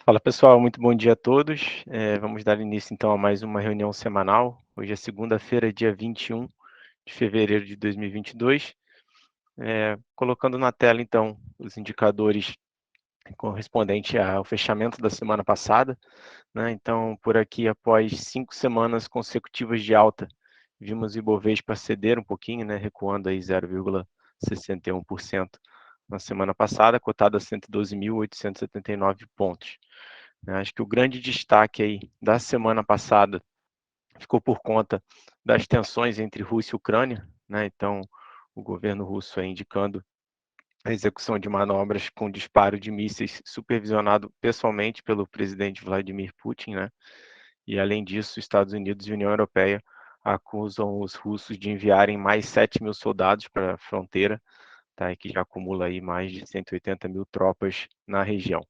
Fala pessoal, muito bom dia a todos. Vamos dar início então a mais uma reunião semanal. Hoje é segunda-feira, dia 21 de fevereiro de 2022. Colocando na tela então os indicadores correspondentes ao fechamento da semana passada, né? Então, por aqui, após 5 semanas consecutivas de alta, vimos o Ibovespa ceder um pouquinho, né? Recuando aí 0,61% na semana passada, cotado a 112.879 pontos. Acho que o grande destaque aí da semana passada ficou por conta das tensões entre Rússia e Ucrânia, né? Então, o governo russo aí indicando a execução de manobras com disparo de mísseis supervisionado pessoalmente pelo presidente Vladimir Putin, né? E além disso, Estados Unidos e União Europeia acusam os russos de enviarem mais 7 mil soldados para a fronteira, tá? E que já acumula aí mais de 180 mil tropas na região.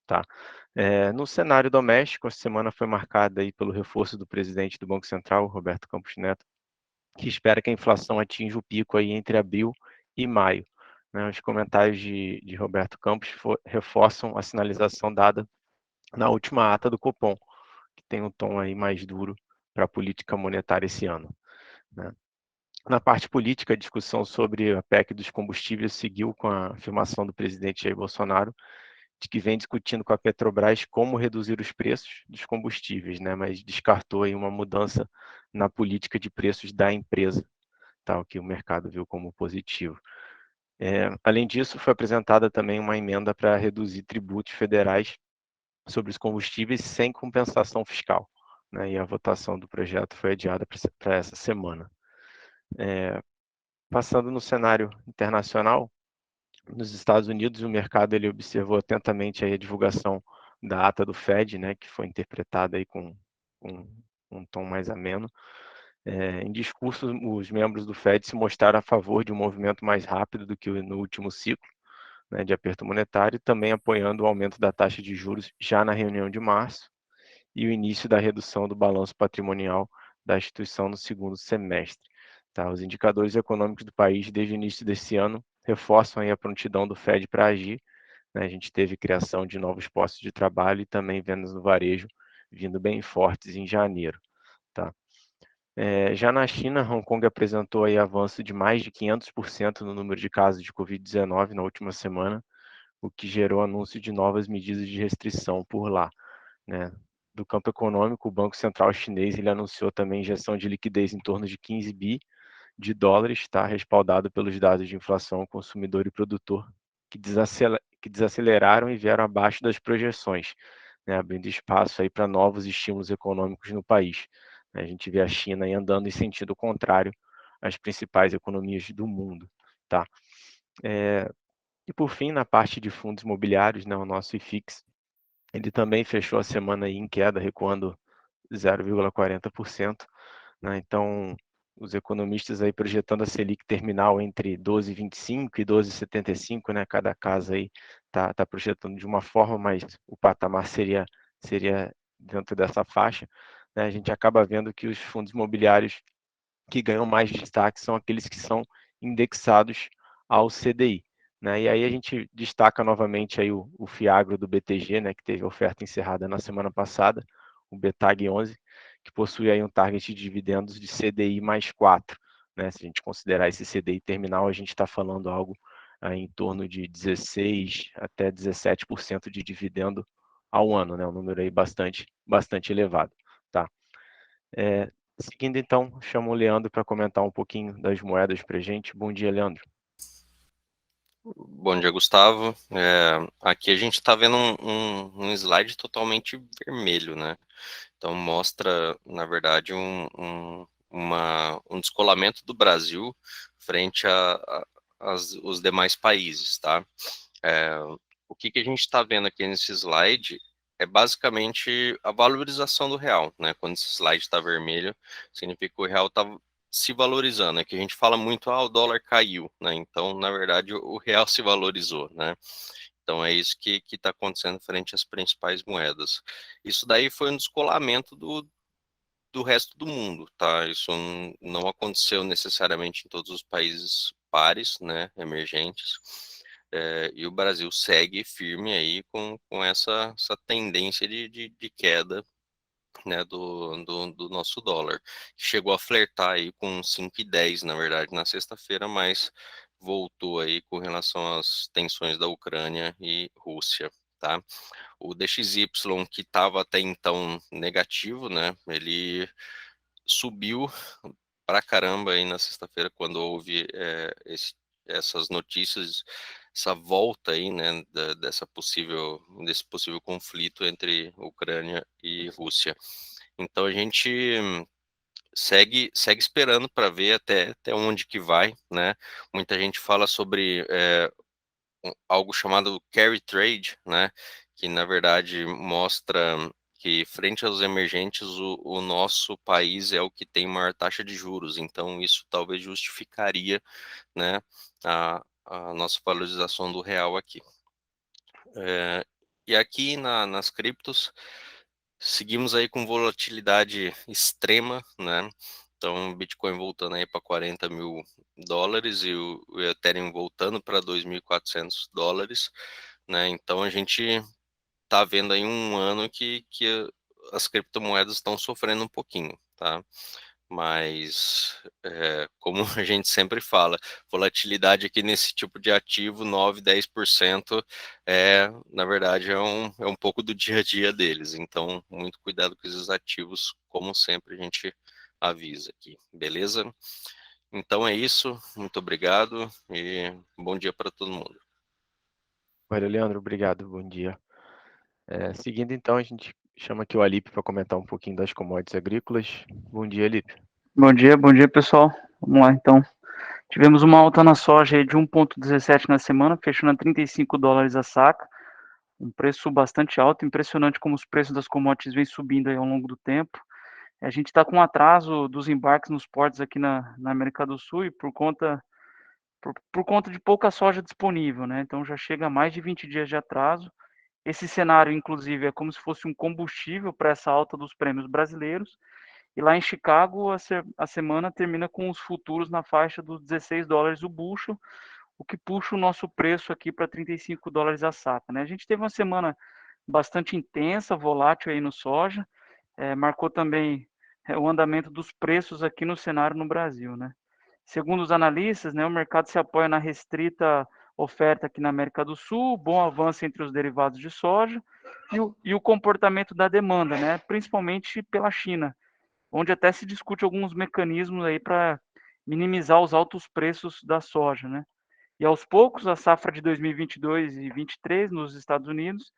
Tá. No cenário doméstico, a semana foi marcada aí pelo reforço do presidente do Banco Central, Roberto Campos Neto, que espera que a inflação atinja o pico aí entre abril e maio, né? Os comentários de Roberto Campos reforçam a sinalização dada na última ata do Copom, que tem um tom aí mais duro para a política monetária esse ano, né? Na parte política, a discussão sobre a PEC dos combustíveis seguiu com a afirmação do presidente Jair Bolsonaro de que vem discutindo com a Petrobras como reduzir os preços dos combustíveis, né? Mas descartou aí uma mudança na política de preços da empresa, tá? O que o mercado viu como positivo. Além disso, foi apresentada também uma emenda para reduzir tributos federais sobre os combustíveis sem compensação fiscal, né? E a votação do projeto foi adiada para essa semana. Passando no cenário internacional, nos Estados Unidos, o mercado ele observou atentamente aí a divulgação da ata do Fed, né, que foi interpretada aí com um tom mais ameno. Em discurso, os membros do Fed se mostraram a favor de um movimento mais rápido do que no último ciclo, né, de aperto monetário, também apoiando o aumento da taxa de juros já na reunião de março e o início da redução do balanço patrimonial da instituição no segundo semestre. Tá? Os indicadores econômicos do país desde o início desse ano reforçam aí a prontidão do Fed para agir, né? A gente teve criação de novos postos de trabalho e também vendas no varejo vindo bem fortes em janeiro. Tá? Já na China, Hong Kong apresentou aí avanço de mais de 500% no número de casos de Covid-19 na última semana, o que gerou anúncio de novas medidas de restrição por lá, né? Do campo econômico, o Banco Central chinês ele anunciou também injeção de liquidez em torno de 15 bi de dólares, tá? Respaldado pelos dados de inflação consumidor e produtor, que desaceleraram e vieram abaixo das projeções, né? Abrindo espaço aí para novos estímulos econômicos no país. A gente vê a China aí andando em sentido contrário às principais economias do mundo, tá? E por fim, na parte de fundos imobiliários, né, o nosso IFIX, ele também fechou a semana aí em queda, recuando 0,40%, né? Então, os economistas aí projetando a Selic terminal entre 12,25 e 12,75, né? Cada casa aí tá projetando de uma forma, mas o patamar seria dentro dessa faixa, né? A gente acaba vendo que os fundos imobiliários que ganham mais destaque são aqueles que são indexados ao CDI, né? E aí a gente destaca novamente aí o Fiagro do BTG, né, que teve oferta encerrada na semana passada, o BTAG 11, que possui aí um target de dividendos de CDI mais 4, né? Se a gente considerar esse CDI terminal, a gente está falando algo em torno de 16 até 17% de dividendo ao ano, né? Um número aí bastante elevado, tá? Seguindo então, chamo o Leandro para comentar um pouquinho das moedas para gente. Bom dia, Leandro. Bom dia, Gustavo. Aqui a gente está vendo um slide totalmente vermelho, né? Então mostra, na verdade, um descolamento do Brasil frente os demais países, tá? É, o que a gente está vendo aqui nesse slide é basicamente a valorização do real, né? Quando esse slide está vermelho, significa que o real está se valorizando, é que a gente fala muito, o dólar caiu, né? Então, na verdade, o real se valorizou, né? Então, é isso que está acontecendo frente às principais moedas. Isso daí foi um descolamento do resto do mundo, tá? Isso não aconteceu necessariamente em todos os países pares, né, emergentes, e o Brasil segue firme aí com essa tendência de queda, né, do nosso dólar. Chegou a flertar aí com 5,10, na verdade, na sexta-feira, mas voltou aí com relação às tensões da Ucrânia e Rússia, tá? O DXY, que estava até então negativo, né, ele subiu pra caramba aí na sexta-feira, quando houve essas notícias, essa volta aí, né, desse possível conflito entre Ucrânia e Rússia. Então a gente segue esperando para ver até onde que vai, né? Muita gente fala sobre algo chamado carry trade, né? Que na verdade mostra que frente aos emergentes o nosso país é o que tem maior taxa de juros. Então isso talvez justificaria, né, a nossa valorização do real aqui. E aqui nas criptos seguimos aí com volatilidade extrema, né? Então, o Bitcoin voltando aí para 40 mil dólares e o Ethereum voltando para 2.400 dólares, né? Então, a gente tá vendo aí um ano que as criptomoedas estão sofrendo um pouquinho, tá? Mas, como a gente sempre fala, volatilidade aqui nesse tipo de ativo, 9, 10%, na verdade, é um pouco do dia a dia deles. Então, muito cuidado com esses ativos, como sempre a gente avisa aqui, beleza? Então é isso, muito obrigado e bom dia para todo mundo. Valeu, Leandro. Obrigado. Bom dia. Seguindo, então, a gente chama aqui o Alípio para comentar um pouquinho das commodities agrícolas. Bom dia, Alípio. Bom dia, pessoal. Vamos lá, então. Tivemos uma alta na soja aí de 1,17 na semana, fechando a 35 dólares a saca. Um preço bastante alto, impressionante como os preços das commodities vêm subindo aí ao longo do tempo. A gente está com um atraso dos embarques nos portos aqui na América do Sul e por conta de pouca soja disponível, né? Então já chega a mais de 20 dias de atraso. Esse cenário, inclusive, é como se fosse um combustível para essa alta dos prêmios brasileiros. E lá em Chicago, a semana termina com os futuros na faixa dos 16 dólares o bushel, o que puxa o nosso preço aqui para 35 dólares a saca, né? A gente teve uma semana bastante intensa, volátil aí no soja, marcou também o andamento dos preços aqui no cenário no Brasil, né? Segundo os analistas, né, o mercado se apoia na restrita oferta aqui na América do Sul, bom avanço entre os derivados de soja e o comportamento da demanda, né, principalmente pela China, onde até se discute alguns mecanismos aí para minimizar os altos preços da soja, né? E aos poucos, a safra de 2022 e 23 nos Estados Unidos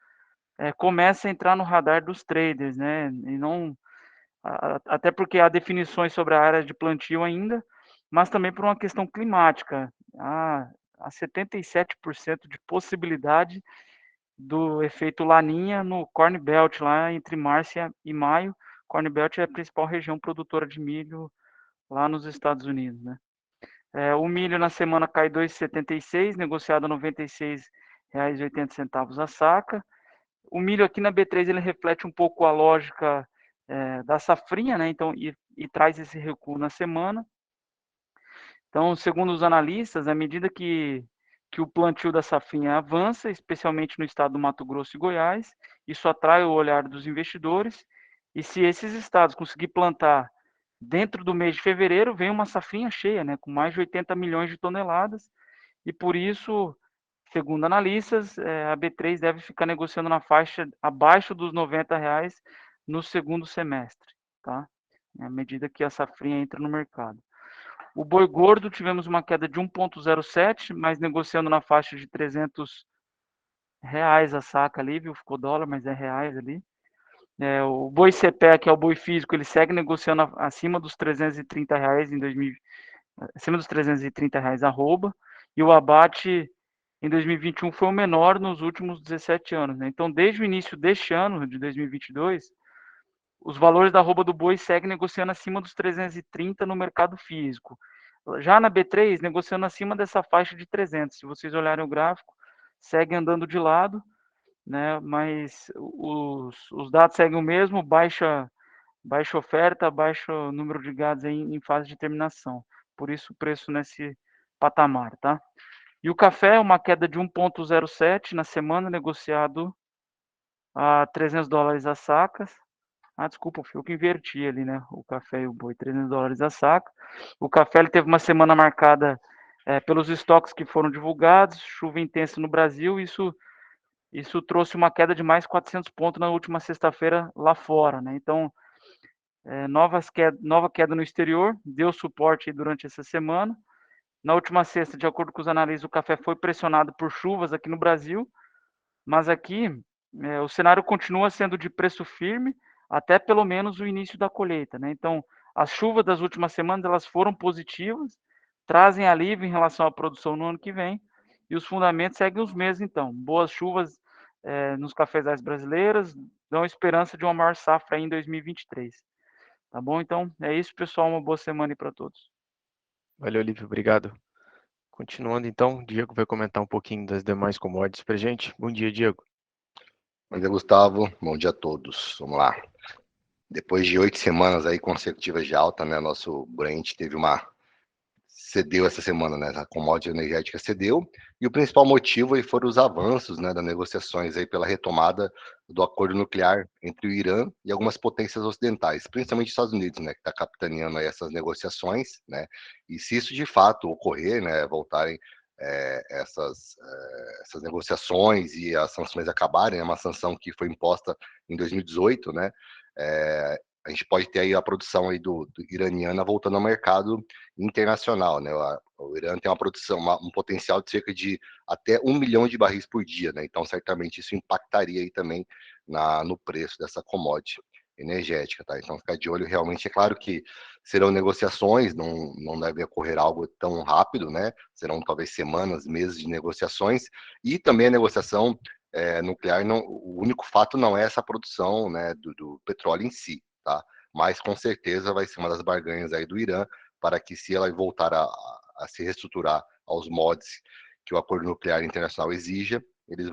começa a entrar no radar dos traders, né? E não, até porque há definições sobre a área de plantio ainda, mas também por uma questão climática. Há 77% de possibilidade do efeito Laninha no Corn Belt, lá entre março e maio. Corn Belt é a principal região produtora de milho lá nos Estados Unidos, né? O milho na semana cai 2,76, negociado a R$ 96,80 a saca. O milho aqui na B3 ele reflete um pouco a lógica da safrinha, né? Então, e traz esse recuo na semana. Então, segundo os analistas, à medida que o plantio da safrinha avança, especialmente no estado do Mato Grosso e Goiás, isso atrai o olhar dos investidores. E se esses estados conseguir plantar dentro do mês de fevereiro, vem uma safrinha cheia, né, com mais de 80 milhões de toneladas. E por isso, segundo analistas, a B3 deve ficar negociando na faixa abaixo dos R$ 90 no segundo semestre, tá? À medida que a safrinha entra no mercado. O boi gordo tivemos uma queda de 1,07, mas negociando na faixa de R$ 300 a saca ali, viu? Ficou dólar, mas é reais ali. O boi CPE, que é o boi físico, ele segue negociando acima dos R$ 330 em 2000, acima dos R$ 330 arroba, e o abate em 2021 foi o menor nos últimos 17 anos, né? Então, desde o início deste ano, de 2022, os valores da arroba do boi seguem negociando acima dos 330 no mercado físico. Já na B3, negociando acima dessa faixa de 300. Se vocês olharem o gráfico, segue andando de lado, né? Mas os dados seguem o mesmo, baixa oferta, baixo número de gados em fase de terminação. Por isso o preço nesse patamar, tá? E o café, uma queda de 1,07 na semana, negociado a $300 a saca. Desculpa, foi eu que inverti ali, né? O café e o boi, $300 a saca. O café ele teve uma semana marcada pelos estoques que foram divulgados, chuva intensa no Brasil, isso trouxe uma queda de mais 400 pontos na última sexta-feira lá fora, né? Então, nova queda no exterior, deu suporte durante essa semana. Na última sexta, de acordo com os analistas, o café foi pressionado por chuvas aqui no Brasil, mas aqui o cenário continua sendo de preço firme até pelo menos o início da colheita, né? Então, as chuvas das últimas semanas elas foram positivas, trazem alívio em relação à produção no ano que vem, e os fundamentos seguem os mesmos, então. Boas chuvas nos cafezais brasileiros dão esperança de uma maior safra em 2023. Tá bom? Então, é isso, pessoal. Uma boa semana aí para todos. Valeu, Lívio, obrigado. Continuando então, o Diego vai comentar um pouquinho das demais commodities para gente. Bom dia, Diego. Bom dia, Gustavo. Bom dia a todos. Vamos lá. Depois de 8 semanas aí consecutivas de alta, né, nosso Brent cedeu essa semana, né, a commodity energética cedeu, e o principal motivo aí foram os avanços, né, das negociações aí pela retomada do acordo nuclear entre o Irã e algumas potências ocidentais, principalmente os Estados Unidos, né, que está capitaneando aí essas negociações, né, e se isso de fato ocorrer, né, voltarem essas negociações e as sanções acabarem, é uma sanção que foi imposta em 2018, né, a gente pode ter aí a produção aí do iraniana voltando ao mercado internacional, né? O Irã tem uma produção, um potencial de cerca de até 1 milhão de barris por dia, né? Então, certamente isso impactaria aí também no preço dessa commodity energética, tá? Então, ficar de olho realmente. É claro que serão negociações, não deve ocorrer algo tão rápido, né? Serão talvez semanas, meses de negociações, e também a negociação nuclear, o único fato não é essa produção, né, do petróleo em si, tá? Mas com certeza vai ser uma das barganhas aí do Irã para que, se ela voltar a se reestruturar aos mods que o acordo nuclear internacional exija, eles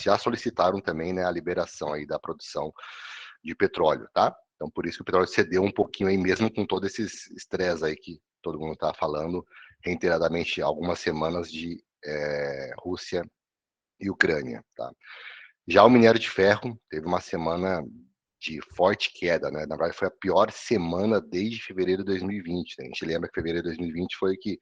já solicitaram também, né, a liberação aí da produção de petróleo, tá? Então, por isso que o petróleo cedeu um pouquinho aí, mesmo com todo esse estresse aí que todo mundo está falando reiteradamente, algumas semanas de Rússia e Ucrânia, tá? Já o minério de ferro teve uma semana de forte queda, né? Na verdade, foi a pior semana desde fevereiro de 2020, né? A gente lembra que fevereiro de 2020 foi que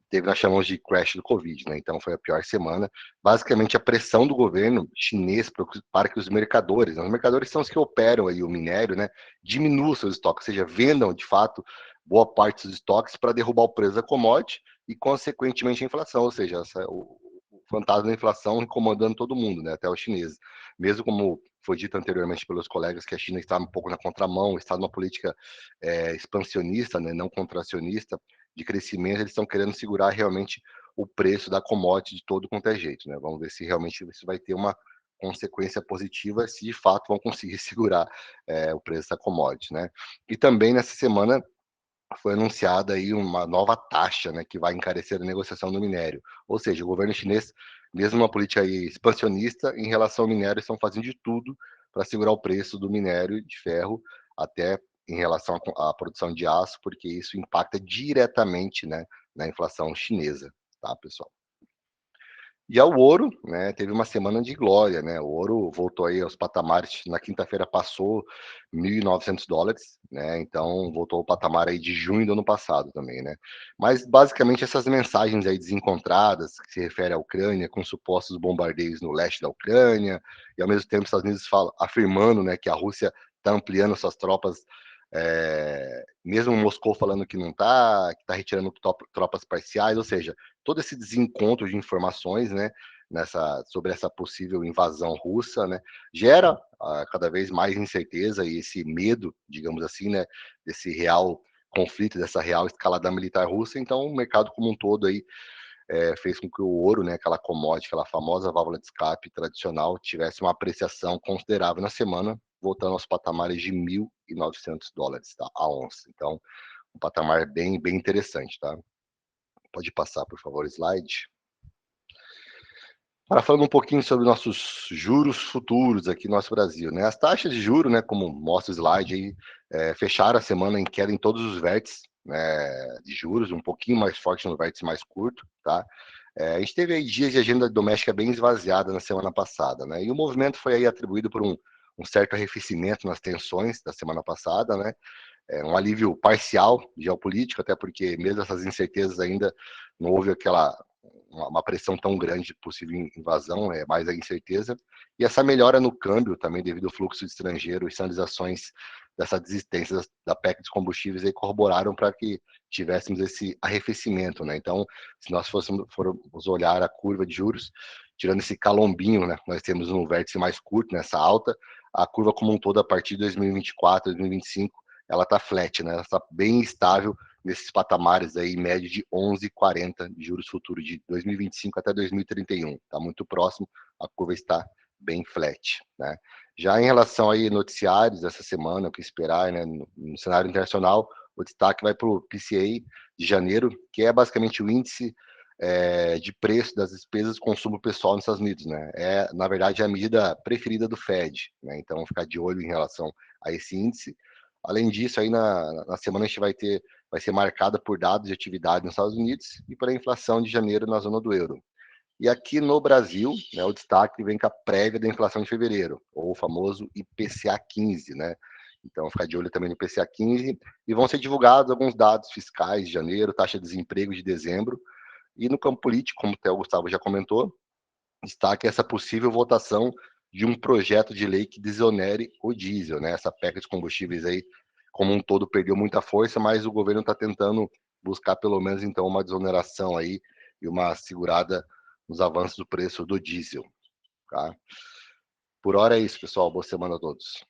teve, nós chamamos de crash do Covid, né? Então foi a pior semana. Basicamente, a pressão do governo chinês para que os mercadores, né? Os mercadores são os que operam aí o minério, né? Diminuam seus estoques, ou seja, vendam de fato boa parte dos estoques para derrubar o preço da commodity e, consequentemente, a inflação, ou seja, o fantasma da inflação incomodando todo mundo, né? Até os chineses. Mesmo como foi dito anteriormente pelos colegas, que a China está um pouco na contramão, está numa política expansionista, né? Não contracionista, de crescimento, eles estão querendo segurar realmente o preço da commodity de todo quanto é jeito, né? Vamos ver se realmente isso vai ter uma consequência positiva, se de fato vão conseguir segurar o preço da commodity, né? E também nessa semana foi anunciada aí uma nova taxa, né, que vai encarecer a negociação do minério. Ou seja, o governo chinês, mesmo uma política aí expansionista em relação ao minério, estão fazendo de tudo para segurar o preço do minério de ferro, até em relação à produção de aço, porque isso impacta diretamente, né, na inflação chinesa, tá, pessoal? E ao ouro, né, teve uma semana de glória, né? O ouro voltou aí aos patamares, na quinta-feira passou $1.900, né? Então voltou ao patamar aí de junho do ano passado também, né? Mas basicamente essas mensagens aí desencontradas que se refere à Ucrânia, com supostos bombardeios no leste da Ucrânia, e ao mesmo tempo os Estados Unidos afirmando, né, que a Rússia está ampliando suas tropas, mesmo Moscou falando que não está, que está retirando tropas parciais, ou seja, todo esse desencontro de informações, né, sobre essa possível invasão russa, né, gera cada vez mais incerteza e esse medo, digamos assim, né, desse real conflito, dessa real escalada militar russa. Então, o mercado como um todo aí fez com que o ouro, né, aquela commodity, aquela famosa válvula de escape tradicional, tivesse uma apreciação considerável na semana, voltando aos patamares de $1.900, tá, a onça. Então, um patamar bem interessante, tá? Pode passar, por favor, slide. Agora, falando um pouquinho sobre nossos juros futuros aqui no nosso Brasil, né? As taxas de juros, né, como mostra o slide aí, fecharam a semana em queda em todos os vértices, né, de juros, um pouquinho mais forte no vértice mais curto, tá? A gente teve aí dias de agenda doméstica bem esvaziada na semana passada, né? E o movimento foi aí atribuído por um certo arrefecimento nas tensões da semana passada, né? Um alívio parcial geopolítico, até porque mesmo essas incertezas ainda não houve uma pressão tão grande de possível invasão, é mais a incerteza. E essa melhora no câmbio também devido ao fluxo de estrangeiro e sinalizações dessa desistência da PEC dos combustíveis aí corroboraram para que tivéssemos esse arrefecimento, né? Então, se nós formos olhar a curva de juros, tirando esse calombinho, né, nós temos um vértice mais curto nessa alta, a curva como um todo a partir de 2024, 2025, ela está flat, né? Ela está bem estável nesses patamares aí, médio de 11,40 de juros futuros de 2025 até 2031. Está muito próximo, a curva está bem flat, né? Já em relação aí noticiários dessa semana, o que esperar, né? No cenário internacional, o destaque vai para o PCA de janeiro, que é basicamente o índice de preço das despesas de consumo pessoal nos Estados Unidos, né? Na verdade, a medida preferida do Fed, né? Então, ficar de olho em relação a esse índice. Além disso, aí na semana a gente vai ser marcada por dados de atividade nos Estados Unidos e pela inflação de janeiro na zona do euro. E aqui no Brasil, né, o destaque vem com a prévia da inflação de fevereiro, ou o famoso IPCA 15, né? Então, ficar de olho também no IPCA 15, e vão ser divulgados alguns dados fiscais de janeiro, taxa de desemprego de dezembro, e no campo político, como até o Gustavo já comentou, destaque essa possível votação de um projeto de lei que desonere o diesel, né? Essa PEC de combustíveis aí, como um todo, perdeu muita força, mas o governo está tentando buscar pelo menos então uma desoneração aí e uma segurada nos avanços do preço do diesel, tá? Por hora é isso, pessoal. Boa semana a todos.